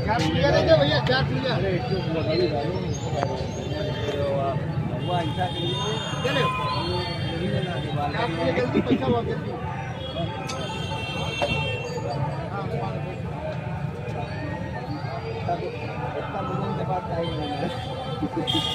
चार पुलिया रहते भैया, चार पुलिया जल्दी पैसा बहुत जल्दी। हाँ,